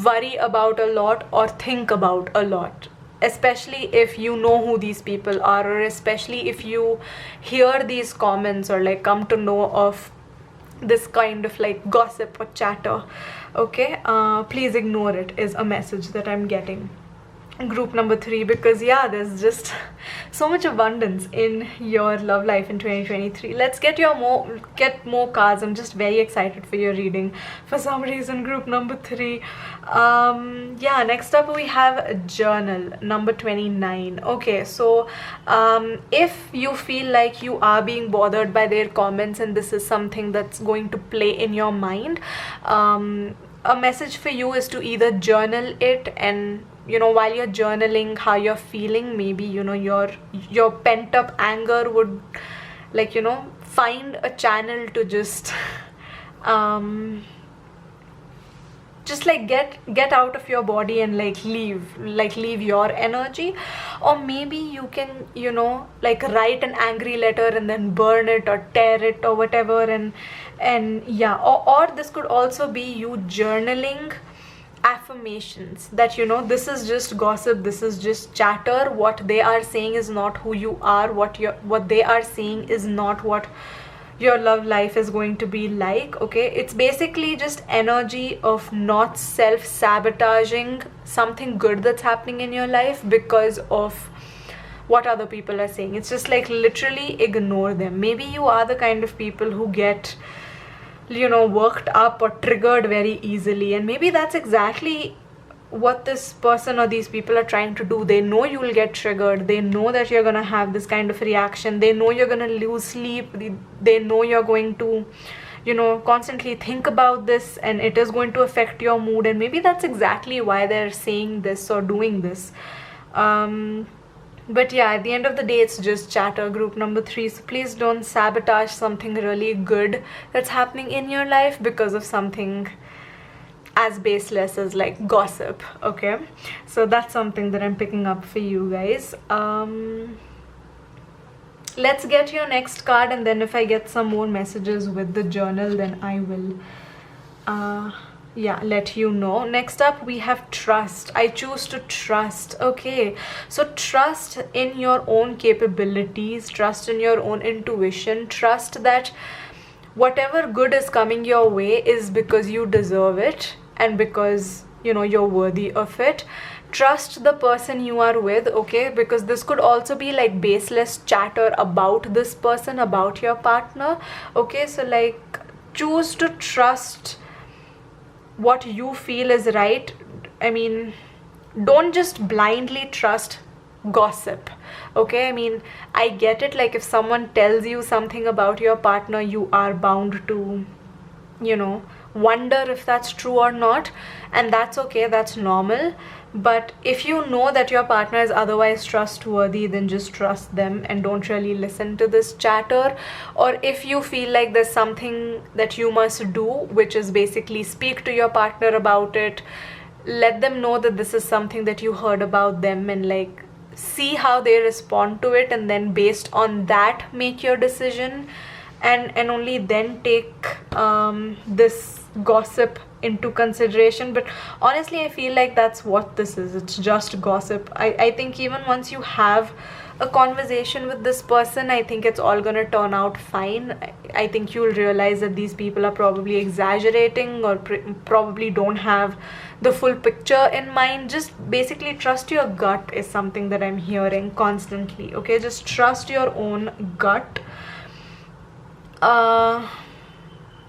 worry about a lot or think about a lot, especially if you know who these people are, or especially if you hear these comments or like come to know of this kind of like gossip or chatter. Okay, please ignore it is a message that I'm getting. Group number 3, because yeah, there's just so much abundance in your love life in 2023. Let's get more cards. I'm just very excited for your reading for some reason. Group number 3. Yeah, next up we have a journal number 29. Okay, so if you feel like you are being bothered by their comments and this is something that's going to play in your mind, a message for you is to either journal it, and while you're journaling how you're feeling, maybe your pent up anger would like find a channel to just like get out of your body and leave your energy. Or maybe you can like write an angry letter and then burn it or tear it or whatever, and yeah, or this could also be you journaling affirmations that this is just gossip, this is just chatter, what they are saying is not who you are, what they are saying is not what your love life is going to be like. Okay, it's basically just energy of not self-sabotaging something good that's happening in your life because of what other people are saying. It's just like literally ignore them. Maybe you are the kind of people who get worked up or triggered very easily, and maybe that's exactly what this person or these people are trying to do. They know you will get triggered, they know that you're gonna have this kind of reaction, they know you're gonna lose sleep, they know you're going to constantly think about this, and it is going to affect your mood, and maybe that's exactly why they're saying this or doing this. But yeah, at the end of the day, it's just chatter. Group number 3. So please don't sabotage something really good that's happening in your life because of something as baseless as like gossip. Okay, so that's something that I'm picking up for you guys. Let's get your next card, and then if I get some more messages with the journal, then I will yeah, let you know. Next up we have trust. I choose to trust. Okay, so trust in your own capabilities, trust in your own intuition, trust that whatever good is coming your way is because you deserve it and because you're worthy of it. Trust the person you are with. Okay, because this could also be like baseless chatter about this person, about your partner. Okay, so like choose to trust what you feel is right. I mean, don't just blindly trust gossip. Okay, I mean, I get it, like if someone tells you something about your partner, you are bound to wonder if that's true or not, and that's okay, that's normal. But if you know that your partner is otherwise trustworthy, then just trust them and don't really listen to this chatter. Or if you feel like there's something that you must do, which is basically speak to your partner about it, let them know that this is something that you heard about them, and like see how they respond to it, and then based on that make your decision, and only then take this gossip into consideration. But honestly, I feel like that's what this is. It's just gossip. I think even once you have a conversation with this person, I think it's all gonna turn out fine. I think you'll realize that these people are probably exaggerating or probably don't have the full picture in mind. Just basically trust your gut is something that I'm hearing constantly. Okay, just trust your own gut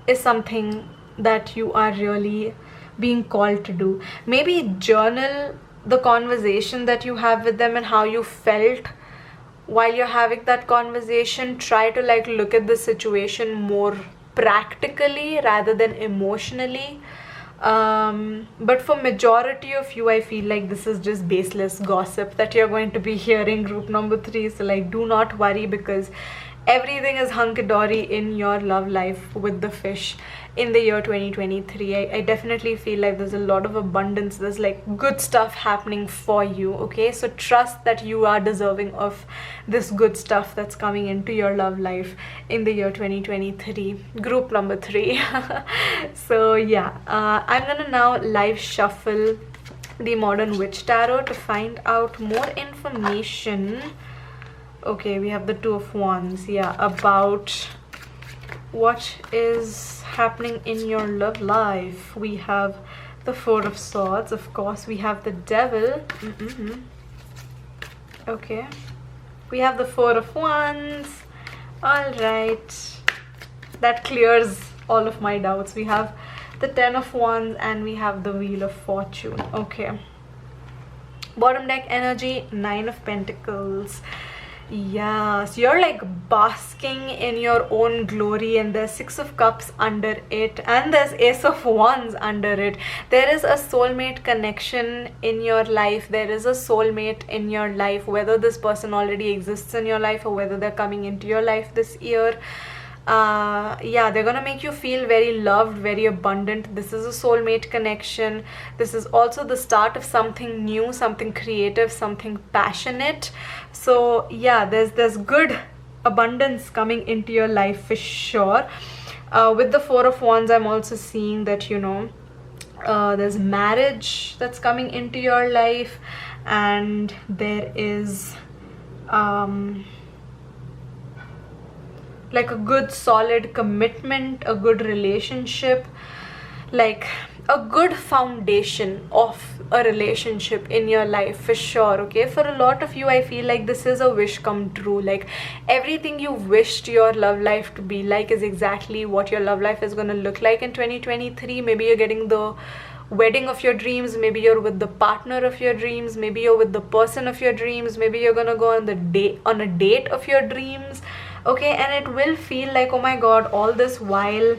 is something that you are really being called to do. Maybe journal the conversation that you have with them and how you felt while you're having that conversation. Try to like look at the situation more practically rather than emotionally. But for majority of you, I feel like this is just baseless gossip that you're going to be hearing, group number 3. So like, do not worry, because everything is hunky-dory in your love life with the fish in the year 2023. I definitely feel like there's a lot of abundance, there's like good stuff happening for you, okay? So trust that you are deserving of this good stuff that's coming into your love life in the year 2023, group number 3. So yeah, I'm gonna now live shuffle the Modern Witch Tarot to find out more information. Okay, we have the Two of Wands, yeah, about what is happening in your love life. We have the Four of Swords, of course. We have the Devil. Okay, we have the Four of Wands. All right, that clears all of my doubts. We have the Ten of Wands and we have the Wheel of Fortune. Okay, bottom deck energy, Nine of Pentacles. Yeah, so you're like basking in your own glory, and there's Six of Cups under it and there's Ace of Wands under it. There is a soulmate connection in your life. There is a soulmate in your life, whether this person already exists in your life or whether they're coming into your life this year. Yeah, they're gonna make you feel very loved, very abundant. This is a soulmate connection. This is also the start of something new, something creative, something passionate. So yeah, there's good abundance coming into your life for sure. With the Four of Wands, I'm also seeing that, you know, there's marriage that's coming into your life, and there is like a good solid commitment, a good relationship, like a good foundation of a relationship in your life for sure. Okay, for a lot of you, I feel like this is a wish come true. Like everything you wished your love life to be like is exactly what your love life is going to look like in 2023. Maybe you're getting the wedding of your dreams, maybe you're with the partner of your dreams, maybe you're with the person of your dreams, maybe you're gonna go on a date of your dreams. Okay, and it will feel like, oh my god, all this while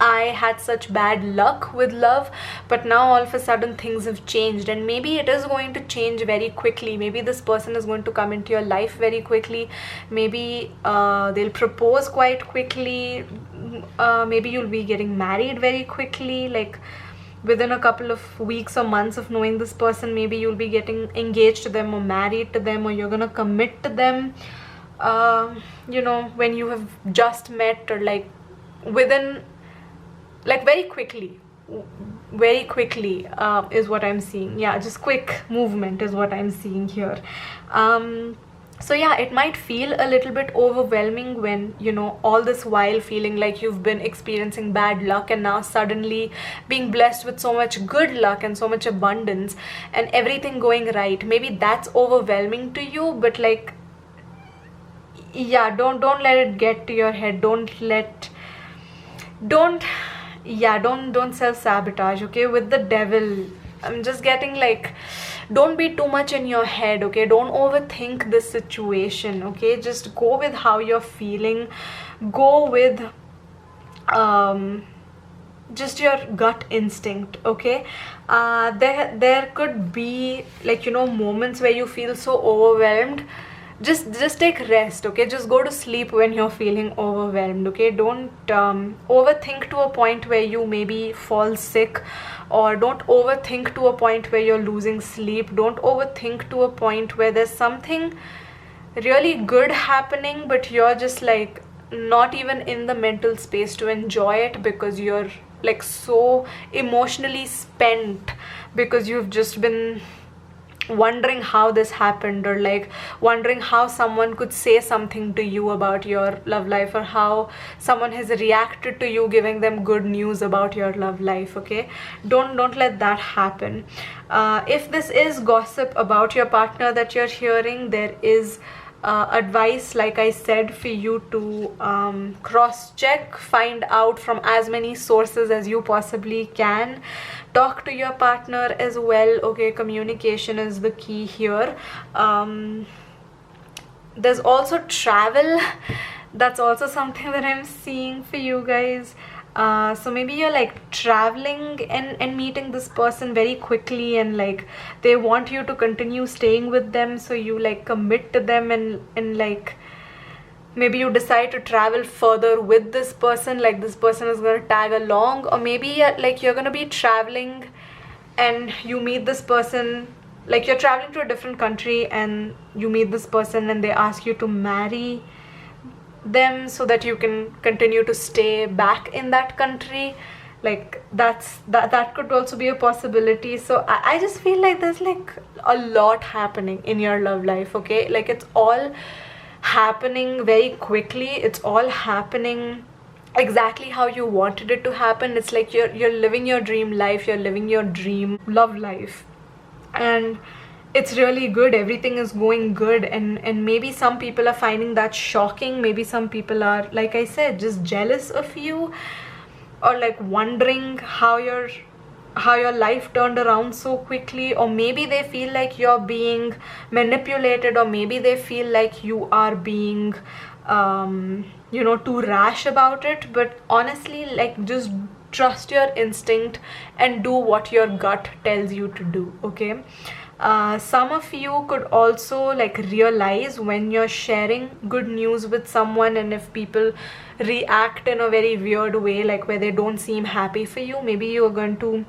I had such bad luck with love, but now all of a sudden things have changed, and maybe it is going to change very quickly. Maybe this person is going to come into your life very quickly. Maybe they'll propose quite quickly. Maybe you'll be getting married very quickly, like within a couple of weeks or months of knowing this person. Maybe you'll be getting engaged to them or married to them, or you're gonna commit to them, you know, when you have just met, or like within, like very quickly is what I'm seeing. Yeah, just quick movement is what I'm seeing here. So yeah, it might feel a little bit overwhelming when, you know, all this while feeling like you've been experiencing bad luck, and now suddenly being blessed with so much good luck and so much abundance and everything going right. Maybe that's overwhelming to you, but like, yeah, don't let it get to your head. Don't self-sabotage. Okay, with the Devil, I'm just getting like, don't be too much in your head. Okay, don't overthink this situation. Okay, just go with how you're feeling. Go with just your gut instinct. Okay, there could be, like, you know, moments where you feel so overwhelmed. Just take rest. Okay, just go to sleep when you're feeling overwhelmed. Okay, don't overthink to a point where you maybe fall sick, or don't overthink to a point where you're losing sleep. Don't overthink to a point where there's something really good happening, but you're just like not even in the mental space to enjoy it, because you're like so emotionally spent, because you've just been wondering how this happened, or like wondering how someone could say something to you about your love life, or how someone has reacted to you giving them good news about your love life. Okay, don't let that happen. If this is gossip about your partner that you're hearing, there is advice, like I said, for you to cross-check, find out from as many sources as you possibly can. Talk to your partner as well. Okay, communication is the key here. There's also travel. That's also something that I'm seeing for you guys. So maybe you're like traveling and meeting this person very quickly, and like they want you to continue staying with them, so you like commit to them, and like maybe you decide to travel further with this person, like this person is going to tag along. Or maybe like you're going to be traveling and you meet this person, like you're traveling to a different country and you meet this person and they ask you to marry them so that you can continue to stay back in that country. Like that could also be a possibility. So I just feel like there's like a lot happening in your love life, okay? Like it's all happening very quickly, it's all happening exactly how you wanted it to happen. It's like you're living your dream life, you're living your dream love life, and it's really good. Everything is going good, and maybe some people are finding that shocking. Maybe some people are, like I said, just jealous of you, or like wondering how your life turned around so quickly. Or maybe they feel like you're being manipulated, or maybe they feel like you are being too rash about it. But honestly, like, just trust your instinct and do what your gut tells you to do, okay? Some of you could also like realize when you're sharing good news with someone, and if people react in a very weird way, like where they don't seem happy for you, maybe you're going to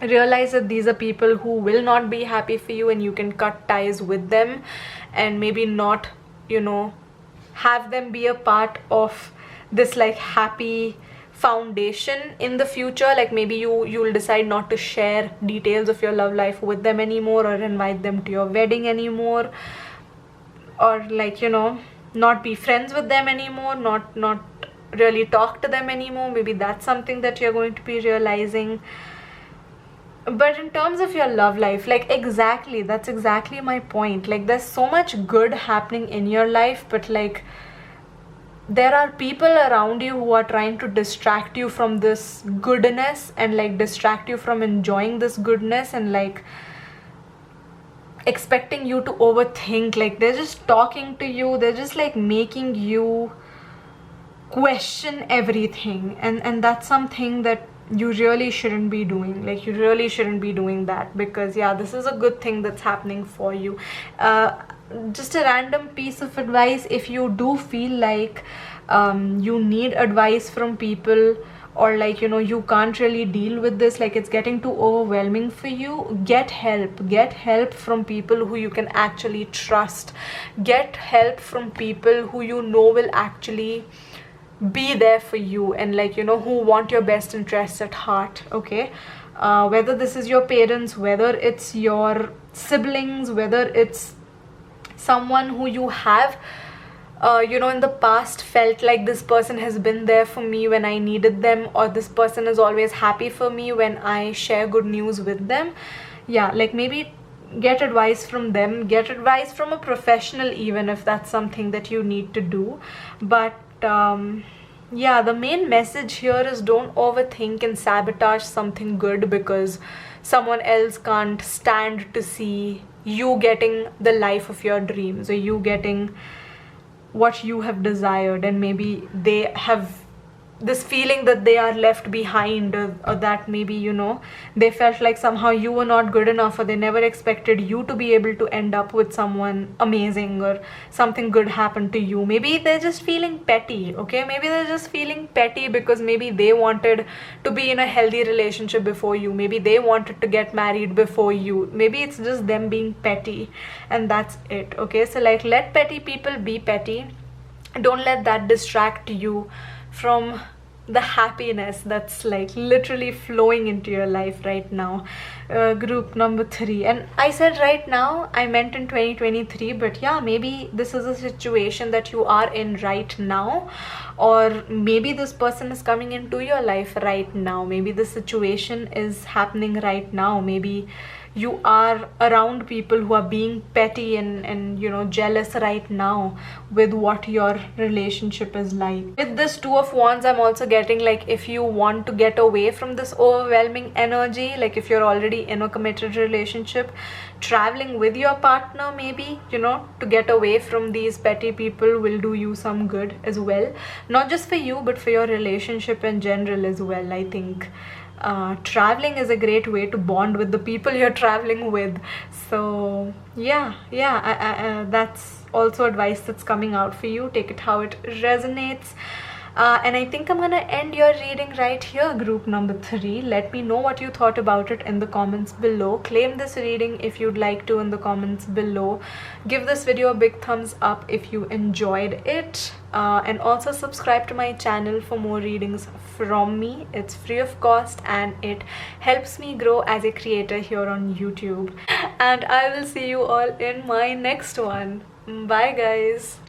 realize that these are people who will not be happy for you, and you can cut ties with them and maybe not, have them be a part of this like happy foundation in the future. Like maybe you'll decide not to share details of your love life with them anymore, or invite them to your wedding anymore, or like not be friends with them anymore, not really talk to them anymore. Maybe that's something that you're going to be realizing. But in terms of your love life, like exactly, that's exactly my point. Like there's so much good happening in your life, but like there are people around you who are trying to distract you from this goodness, and like distract you from enjoying this goodness, and like expecting you to overthink. Like they're just talking to you, they're just like making you question everything, and that's something that you really shouldn't be doing. Like you really shouldn't be doing that, because yeah, this is a good thing that's happening for you. Just a random piece of advice: if you do feel like you need advice from people, or like you can't really deal with this, like it's getting too overwhelming for you, get help from people who you can actually trust. Get help from people who will actually be there for you, and like who want your best interests at heart, okay? Whether this is your parents, whether it's your siblings, whether it's someone who you have in the past felt like this person has been there for me when I needed them, or this person is always happy for me when I share good news with them. Yeah, like maybe get advice from them, get advice from a professional, even if that's something that you need to do. But yeah, the main message here is don't overthink and sabotage something good because someone else can't stand to see you getting the life of your dreams, or you getting what you have desired, and maybe they have this feeling that they are left behind, or that maybe they felt like somehow you were not good enough, or they never expected you to be able to end up with someone amazing, or something good happened to you. Maybe they're just feeling petty, okay? Maybe they're just feeling petty because maybe they wanted to be in a healthy relationship before you, maybe they wanted to get married before you, maybe it's just them being petty, and that's it, okay? So like, let petty people be petty. Don't let that distract you from the happiness that's like literally flowing into your life right now. Group number 3, and I said right now, I meant in 2023, but yeah, maybe this is a situation that you are in right now, or maybe this person is coming into your life right now, maybe the situation is happening right now, maybe you are around people who are being petty and you know, jealous right now with what your relationship is like. With this Two of Wands, I'm also getting like, if you want to get away from this overwhelming energy, like if you're already in a committed relationship, traveling with your partner maybe, you know, to get away from these petty people will do you some good as well. Not just for you, but for your relationship in general as well. I think traveling is a great way to bond with the people you're traveling with. So yeah, that's also advice that's coming out for you. Take it how it resonates. And I think I'm gonna end your reading right here, group number 3. Let me know what you thought about it in the comments below. Claim this reading if you'd like to in the comments below. Give this video a big thumbs up if you enjoyed it. And also subscribe to my channel for more readings from me. It's free of cost and it helps me grow as a creator here on YouTube. And I will see you all in my next one. Bye guys.